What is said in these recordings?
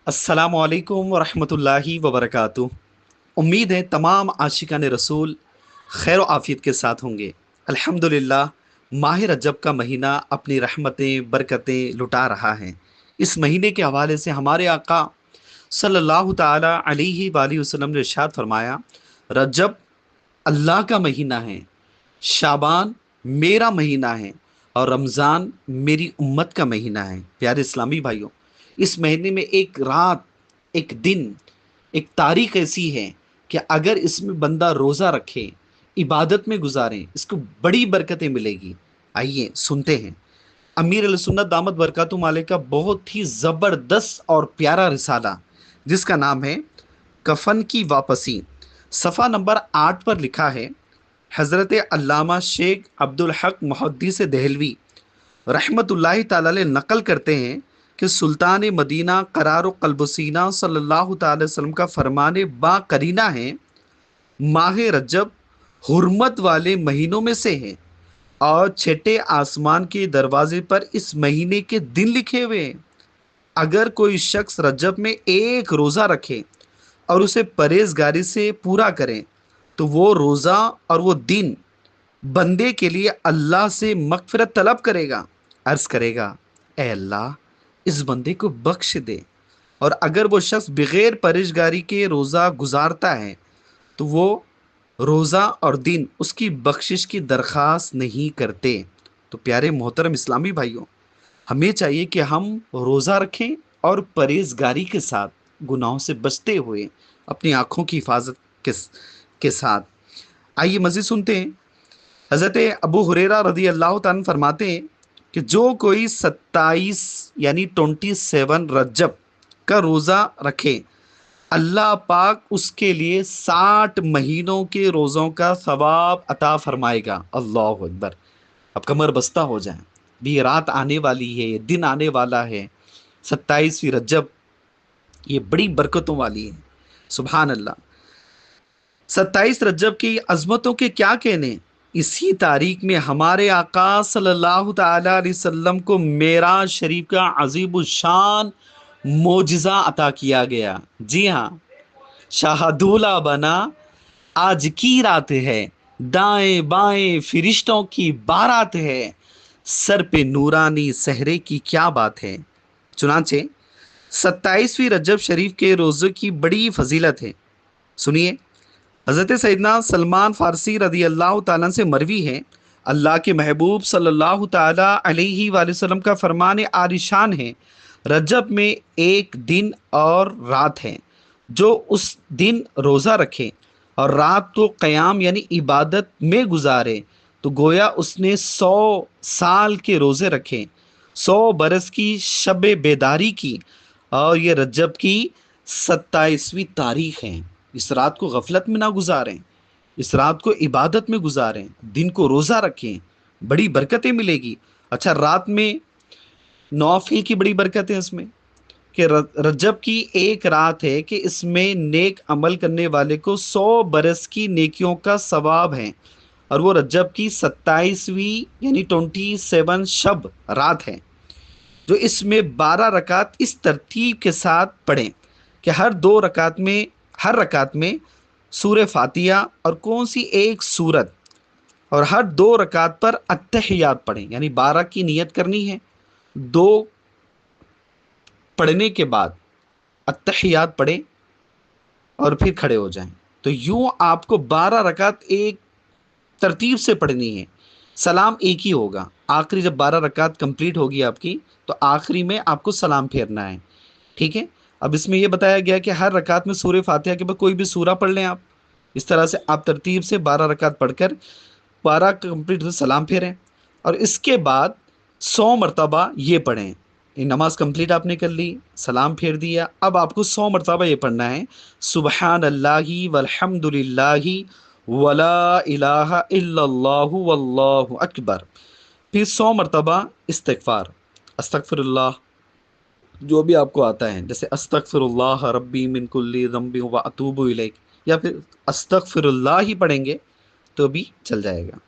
अस्सलामु अलैकुम वरहमतुल्लाहि वबरकातुह। उम्मीद है तमाम आशिकान रसूल खैर आफियत के साथ होंगे। अल्हम्दुलिल्लाह, माह रजब का महीना अपनी रहमतें बरकतें लुटा रहा है। इस महीने के हवाले से हमारे आका सल्लल्लाहु ताला अलैहि वालैहि वसल्लम ने इरशाद फरमाया, रजब अल्लाह का महीना है, शाबान मेरा महीना है और रमज़ान मेरी उम्मत का महीना है। प्यारे इस्लामी भाइयों, इस महीने में एक रात, एक दिन, एक तारीख ऐसी है कि अगर इसमें बंदा रोज़ा रखे, इबादत में गुजारे, इसको बड़ी बरकतें मिलेगी। आइए सुनते हैं अमीर अल सुन्नत दामद बरकातुहू अलैह का बहुत ही ज़बरदस्त और प्यारा रिसाला, जिसका नाम है कफन की वापसी। सफ़ा नंबर 8 पर लिखा है, हज़रत अल्लामा शेख अब्दुल हक मुहद्दिस देहलवी रहमतुल्लाहि ताला अलैह नकल करते हैं कि सुल्तान मदीना करार कल्बसीना सल्लल्लाहु ताला अलैहि वसल्लम का फरमाने बा करीना है, माह रजब हुर्मत वाले महीनों में से है और छठे आसमान के दरवाजे पर इस महीने के दिन लिखे हुए हैं। अगर कोई शख्स रजब में एक रोज़ा रखे और उसे परहेजगारी से पूरा करें, तो वो रोज़ा और वो दिन बंदे के लिए अल्लाह से मगफिरत तलब करेगा, अर्ज करेगा, ए अल्लाह इस बंदे को बख्श दे। और अगर वो शख्स बगैर परहेजगारी के रोज़ा गुजारता है, तो वो रोज़ा और दिन उसकी बख्शिश की दरख्वास्त नहीं करते। तो प्यारे मोहतरम इस्लामी भाइयों, हमें चाहिए कि हम रोज़ा रखें और परहेजगारी के साथ, गुनाहों से बचते हुए, अपनी आँखों की हिफाजत के साथ। आइए मज़ीद सुनते हैं। हज़रत अबू हुरैरा रदी अल्लाह तआला फरमाते हैं कि जो कोई 27 यानी 27 रजब का रोज़ा रखे, अल्लाह पाक उसके लिए 60 महीनों के रोज़ों का सवाब अता फरमाएगा। अल्लाह अकबर। अब कमर बस्ता हो जाए, भी ये रात आने वाली है, ये दिन आने वाला है, 27वीं रजब, ये बड़ी बरकतों वाली है। सुभान अल्लाह। 27 रजब की अजमतों के क्या कहने। इसी तारीख में हमारे आका सल्लल्लाहु ताला अलैहि वसल्लम को मेराज शरीफ का अजीब शान मोजिज़ा अता किया गया। जी हाँ, शाहदूला बना आज की रात है, दाएं बाएं फिरिश्तों की बारात है, सर पे नूरानी सहरे की क्या बात है। चुनांचे 27वीं रजब शरीफ के रोज़े की बड़ी फजीलत है। सुनिए, हज़रत सैयदना सलमान फ़ारसी रदी अल्लाह ताला से मरवी है, अल्लाह के महबूब सल्लल्लाहु ताला अलैहि वसल्लम का फरमान आलिशान है, रजब में एक दिन और रात है, जो उस दिन रोज़ा रखे और रात को क़याम यानी इबादत में गुजारे, तो गोया उसने 100 साल के रोज़े रखे, 100 बरस की शब बेदारी की। और ये रजब की 27वीं तारीख है। इस रात को गफलत में ना गुजारें, इस रात को इबादत में गुजारें, दिन को रोज़ा रखें, बड़ी बरकतें मिलेगी। अच्छा, रात में नौफिल की बड़ी बरकत है इसमें, कि रजब की एक रात है कि इसमें नेक अमल करने वाले को 100 बरस की नेकियों का सवाब है। और वो रजब की 27वीं यानी 27 शब रात है, जो इसमें 12 रकात इस तरतीब के साथ पढ़ें कि हर रकात में सूरह फातिहा और कौन सी एक सूरत, और हर 2 रकात पर अत्तहियात पढ़ें, यानी 12 की नियत करनी है, 2 पढ़ने के बाद अत्तहियात पढ़ें और फिर खड़े हो जाएं। तो यूं आपको 12 रकात एक तरतीब से पढ़नी है। सलाम एक ही होगा, आखिरी जब 12 रकात कंप्लीट होगी आपकी, तो आखिरी में आपको सलाम फेरना है। ठीक है। अब इसमें यह बताया गया कि हर रकात में सूरह फातिहा के बाद कोई भी सूरा पढ़ लें आप। इस तरह से आप तरतीब से 12 रकात पढ़कर 12 कंप्लीट हो सलाम फेरें, और इसके बाद 100 मरतबा ये पढ़ें। ये नमाज कंप्लीट आपने कर ली, सलाम फेर दिया, अब आपको 100 मरतबा ये पढ़ना है, सुबहान अल्लाहि वल्हम्दुलिल्लाहि वला इलाहा इल्लल्लाहु वल्लाहु अकबर। फिर 100 मरतबा इस्तिगफार, अस्तगफिरुल्लाह, जो भी आपको आता है, जैसे अस्तगफिरुल्लाह रब्बी मिन कुल्ली ज़ंबि व अतूबु इलैक, या फिर अस्तगफिरुल्लाह ही पढ़ेंगे तो भी चल जाएगा।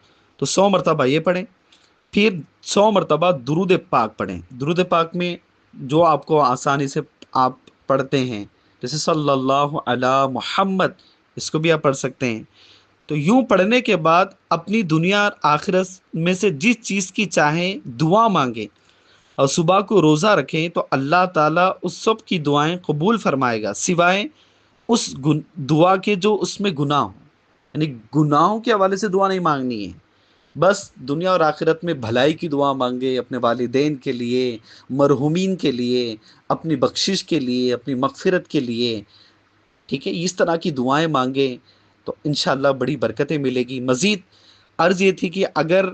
तो 100 मरतबा ये पढ़ें। फिर 100 मरतबा दुरूद पाक पढ़ें। दुरूद पाक में जो आपको आसानी से आप پڑھتے ہیں، جیسے صلی اللہ علی محمد، اس کو بھی آپ پڑھ سکتے ہیں۔ تو یوں پڑھنے کے بعد اپنی دنیا اور آخرت میں سے جس چیز کی چاہیں دعا مانگیں اور صبح کو روزہ رکھیں تو اللہ تعالیٰ اس سب کی دعائیں قبول فرمائے گا، سوائے اس دعا کے جو اس میں گناہ ہو۔ یعنی گناہوں کے حوالے سے دعا نہیں مانگنی ہے، بس دنیا اور آخرت میں بھلائی کی دعا مانگے، اپنے والدین کے لیے، مرحومین کے لیے، اپنی بخشش کے لیے، اپنی مغفرت کے لیے، ٹھیک ہے، اس طرح کی دعائیں مانگیں تو انشاءاللہ بڑی برکتیں ملے گی۔ مزید عرض یہ تھی کہ اگر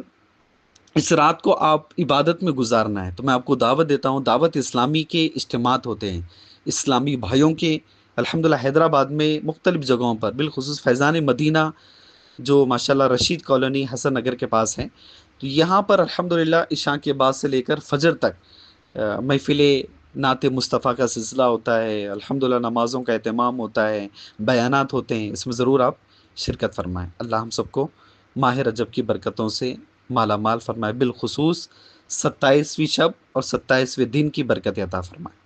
اس رات کو آپ عبادت میں گزارنا ہے تو میں آپ کو دعوت دیتا ہوں، دعوت اسلامی کے اجتماعات ہوتے ہیں اسلامی بھائیوں کے، الحمدللہ حیدرآباد میں مختلف جگہوں پر، بالخصوص فیضان مدینہ جو ماشاءاللہ رشید کالونی حسن نگر کے پاس ہے، تو یہاں پر الحمدللہ عشاء کے بعد سے لے کر فجر تک محفل نعت مصطفیٰ کا سلسلہ ہوتا ہے، الحمدللہ نمازوں کا اہتمام ہوتا ہے، بیانات ہوتے ہیں، اس میں ضرور آپ شرکت فرمائیں۔ اللہ ہم سب کو ماہ رجب کی برکتوں سے مالا مال فرمائے، بالخصوص 27ویں شب اور 27ویں دن کی برکت عطا فرمائے۔